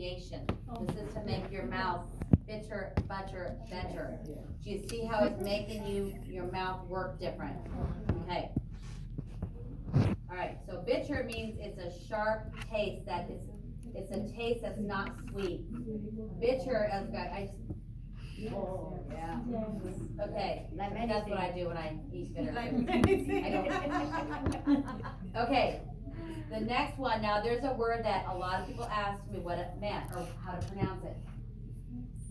pronunciation. This is to make your mouth bitter, butter, better. Do you see how it's making your mouth work different? Okay. All right, so bitter means it's a sharp taste it's a taste that's not sweet. Bitter, as I just, yeah. Okay, that's what I do when I eat bitter food. Okay, the next one, now there's a word that a lot of people asked me what it meant or how to pronounce it.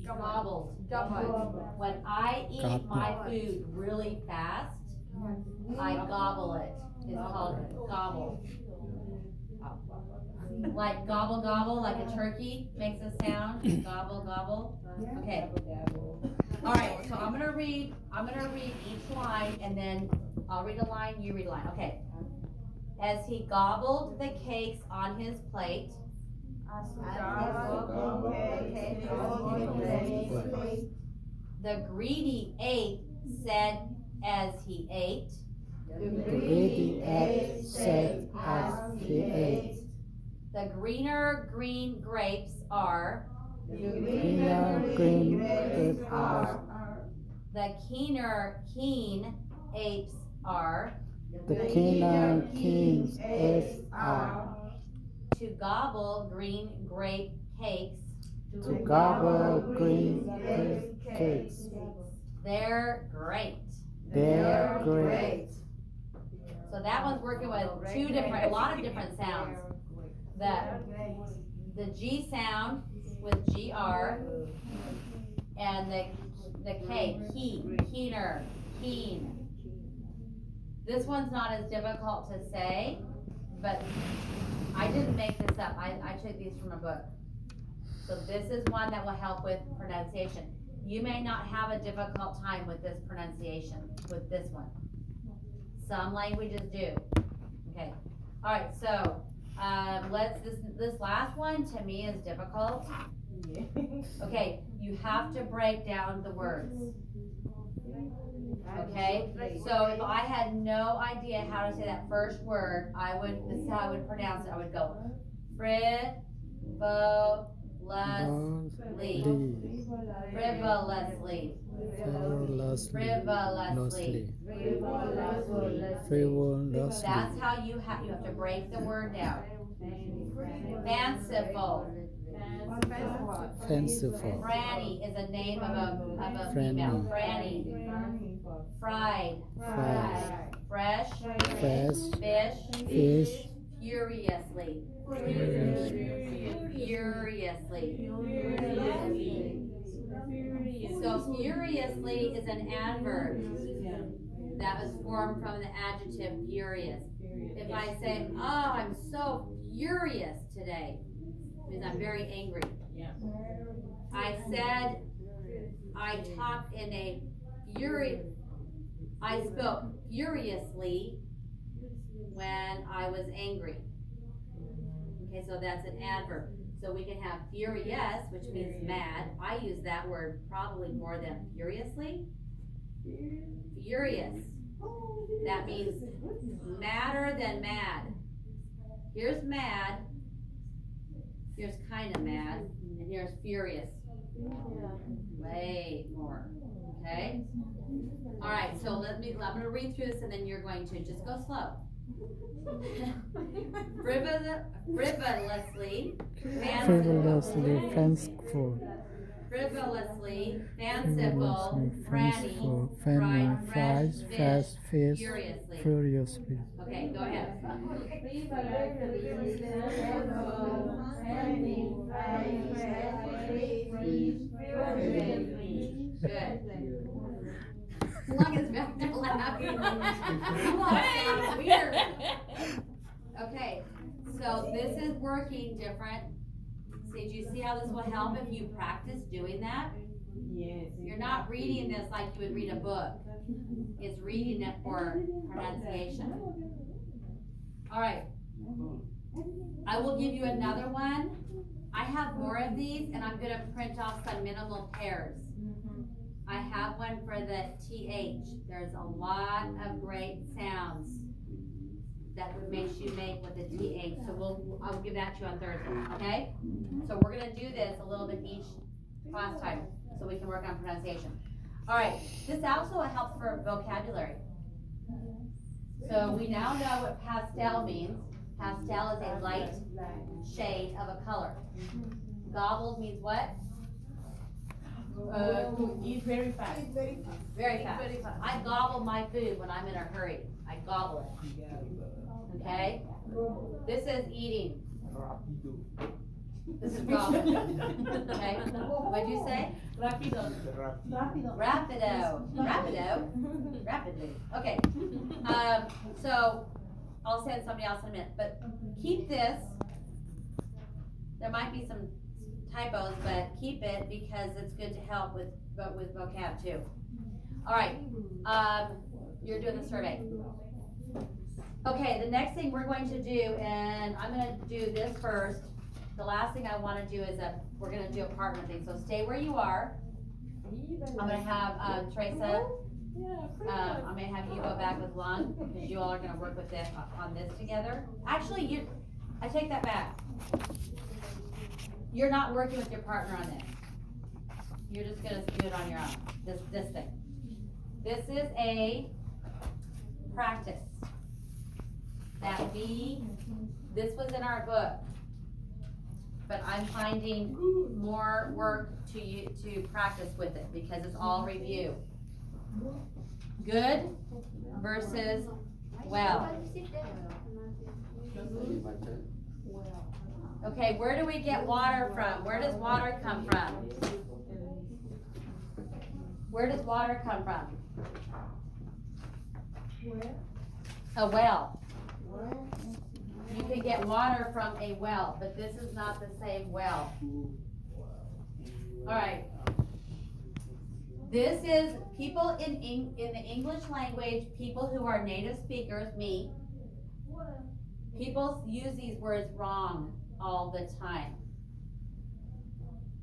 Gobbled. When I eat my food really fast, I gobble it. It's called gobble. Like gobble gobble, like a turkey makes a sound. Gobble gobble. Okay. All right. So I'm gonna read each line, and then I'll read a line. You read a line. Okay. As he gobbled the cakes on his plate, the greedy ape said as he ate. The greedy ape said as he ate. The greener green grapes are. Greener green grapes are. The keener keen apes are. The keener keen apes are. To gobble green grape cakes. To gobble green grape cakes. They're great. They're great. So that one's working with a lot of different sounds. The G sound with GR, and the K, keener, keen. This one's not as difficult to say, but I didn't make this up. I took these from a book. So this is one that will help with pronunciation. You may not have a difficult time with this pronunciation, with this one. Some languages do. Okay. All right. So this last one to me is difficult. Okay. You have to break down the words. Okay. So if I had no idea how to say that first word, this is how I would pronounce it. I would go frivolously. Frivolously. Frivolously. That's how you have to break the word down. Fanciful. Fanciful. Franny is a name of a female. Franny. Fried. Fresh. Fish. Furiously. So furiously is an adverb that was formed from the adjective furious. If I say, oh, I'm so furious today, it means I'm very angry. I said I talked in a I spoke furiously when I was angry. Okay, so that's an adverb. So we can have furious, which means mad. I use that word probably more than furiously. Furious. That means madder than mad. Here's mad. Here's kind of mad. And here's furious. Way more. Okay? All right, so I'm going to read through this and then you're going to just go slow. Frivolously, fanciful. Frivolously, fanciful, franny, fried, fast, fish, furiously. Okay, go ahead. Good. Long as back there laughing. That's weird. Okay, so this is working different. See, do you see how this will help if you practice doing that? Yes. You're not reading this like you would read a book. It's reading it for pronunciation. All right. I will give you another one. I have more of these, and I'm going to print off some minimal pairs. I have one for the TH. There's a lot of great sounds that makes you make with the TH. So I'll give that to you on Thursday, okay? So we're gonna do this a little bit each class time, so we can work on pronunciation. All right, this also helps for vocabulary. So we now know what pastel means. Pastel is a light shade of a color. Gobbled means what? To eat very fast. Very fast. I gobble my food when I'm in a hurry. I gobble it. Okay? This is eating. This is gobbling. Okay? What'd you say? Rápido. Rapido. Rapidly. Okay. So I'll send somebody else in a minute, but keep this. There might be some typos, but keep it because it's good to help with vocab too. All right. You're doing the survey. Okay, the next thing we're going to do, and I'm gonna do this first. The last thing I wanna do is we're gonna do a partner thing, so stay where you are. I'm gonna have, Teresa, I'm gonna have you go back with Lon, because you all are gonna work with this, on this together. Actually, I take that back. You're not working with your partner on this. You're just gonna do it on your own, this thing. This is a practice that this was in our book, but I'm finding more work to practice with it because it's all review. Good versus well. Okay, where do we get water from? Where does water come from? Where does water come from? A well. You can get water from a well, but this is not the same well. All right. This is people in the English language, people who are native speakers, me. People use these words wrong all the time.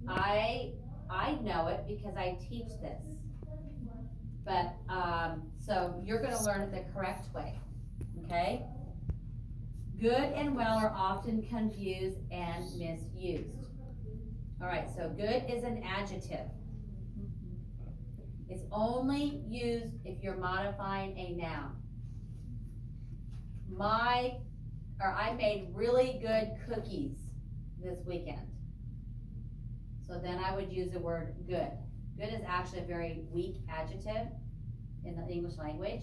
I know it because I teach this. But, so you're gonna learn it the correct way, okay? Good and well are often confused and misused. All right, so good is an adjective. It's only used if you're modifying a noun. I made really good cookies this weekend. So then I would use the word good. Good is actually a very weak adjective in the English language.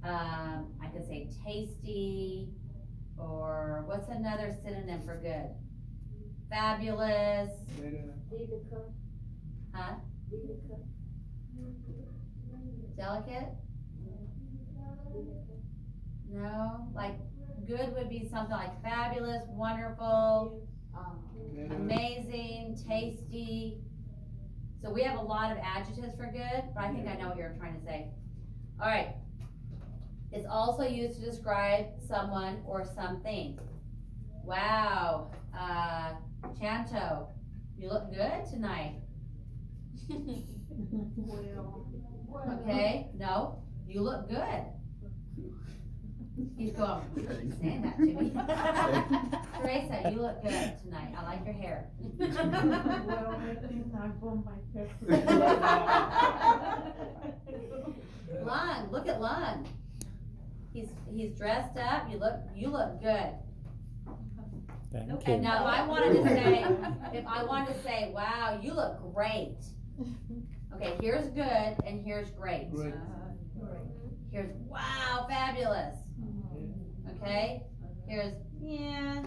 I could say tasty, or what's another synonym for good? Fabulous. Huh? Delicate? No, like good would be something like fabulous, wonderful, amazing, tasty. So we have a lot of adjectives for good, but I think I know what you're trying to say. All right. It's also used to describe someone or something. Wow, Chanto, you look good tonight. Okay, no, you look good. He's going, she's saying that to me. Teresa, you look good tonight. I like your hair. Well, I think I bought my hair. Lon, look at Lon. He's dressed up. You look good. Thank Okay, you. now if I wanted to say, wow, you look great. Okay, here's good and here's great. Here's wow, fabulous. Okay, here's yeah.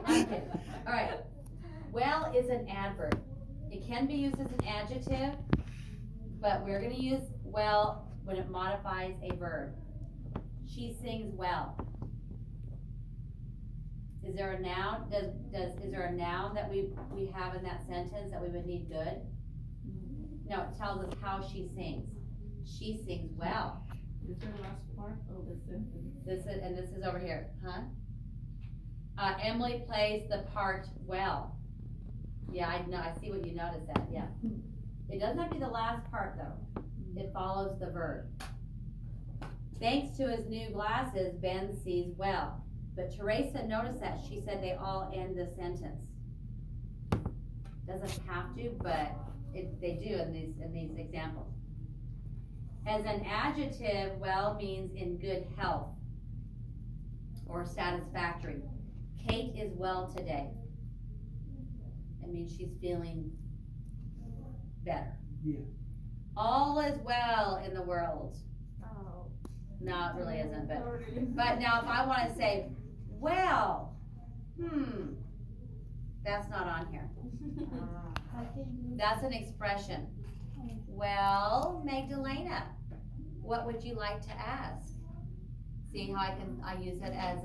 Okay. All right. Well is an adverb. It can be used as an adjective, but we're going to use well when it modifies a verb. She sings well. Is there a noun? Is there a noun that we have in that sentence that we would need good? No, it tells us how she sings. She sings well. Is the last part of the sentence? This is over here, huh? Emily plays the part well. Yeah, I know. I see what you noticed that. Yeah. It doesn't have to be the last part though. It follows the verb. Thanks to his new glasses, Ben sees well. But Teresa noticed that. She said they all end the sentence. Doesn't have to, but they do in these examples. As an adjective, well means in good health or satisfactory. Kate is well today. It means she's feeling better. Yeah. All is well in the world. Oh. No, it really isn't, but now if I wanna say, well, that's not on here. That's an expression. Well, Magdalena, what would you like to ask? See how I use it as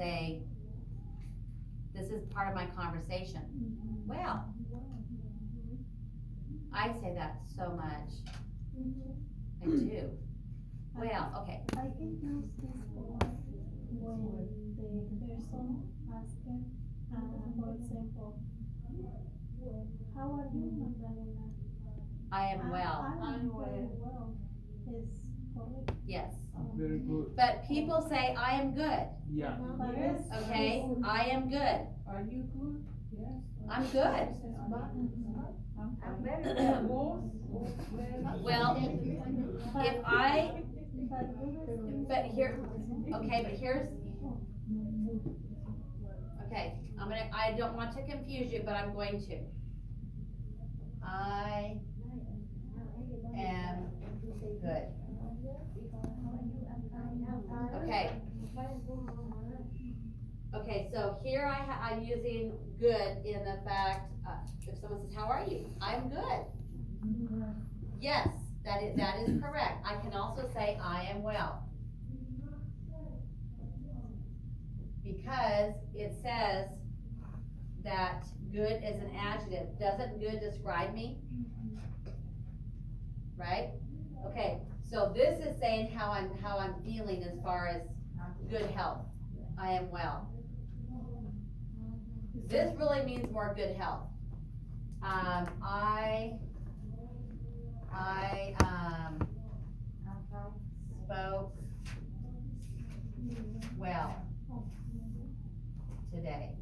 this is part of my conversation. Well, I say that so much. I do. Well, okay. I can use this word when the person asks, for example, how are you, Magdalena? I am well. I'm very well. Is correct. Yes. Very good. But people say, I am good. Yeah. But Yes. it's- Okay? I am good. Are you good? Yes. I'm good. I'm very well. Well, if I, but here, okay, but here's, okay, I don't want to confuse you, but I'm going to. I am good. Okay. Okay, so here I'm using good in the fact, if someone says, how are you? I'm good. Yes, that is correct. I can also say, I am well. Because it says that good is an adjective. Doesn't good describe me? Right? Okay, so this is saying how I'm feeling as far as good health. I am well. This really means more good health. I spoke well today.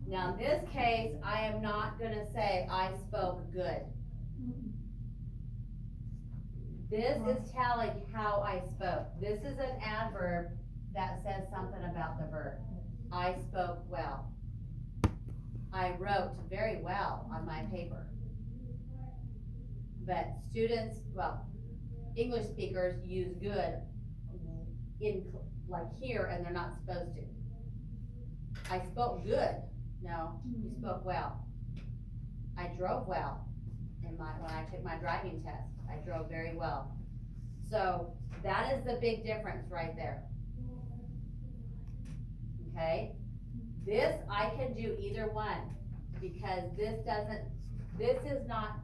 Now in this case, I am not gonna say I spoke good. This is telling how I spoke. This is an adverb that says something about the verb. I spoke well. I wrote very well on my paper. But students, well, English speakers use good in, like here, and they're not supposed to. I spoke good. No, you spoke well. I drove well when I took my driving test. I drove very well. So that is the big difference right there. Okay? This, I can do either one, because this is not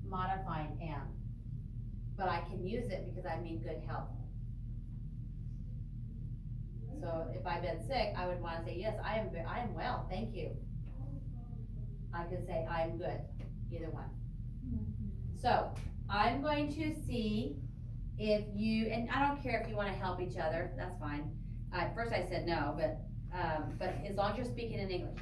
modifying am, but I can use it because I mean good health. So if I've been sick, I would wanna say, yes, I am well, thank you. I could say, I am good, either one. So, I'm going to see if you, and I don't care if you wanna help each other, that's fine. At first I said no, but as long as you're speaking in English.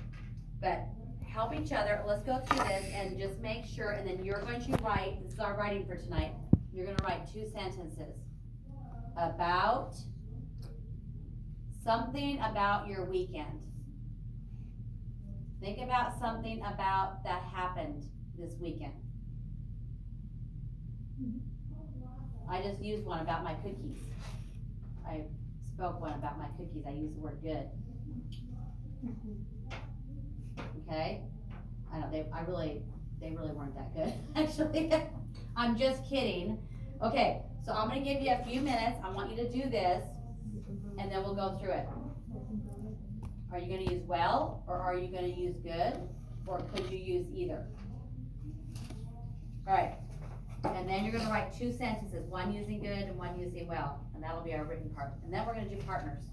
But help each other, let's go through this and just make sure, and then you're going to write, this is our writing for tonight, you're gonna write 2 sentences. About something about your weekend. Think about something about that happened this weekend. I just used one about my cookies. I spoke one about my cookies. I used the word good. Okay? I know, they really weren't that good, actually. I'm just kidding. Okay, so I'm gonna give you a few minutes. I want you to do this, and then we'll go through it. Are you gonna use well, or are you gonna use good, or could you use either? Alright, and then you're gonna write 2 sentences, one using good and one using well, and that'll be our written part. And then we're gonna do partners.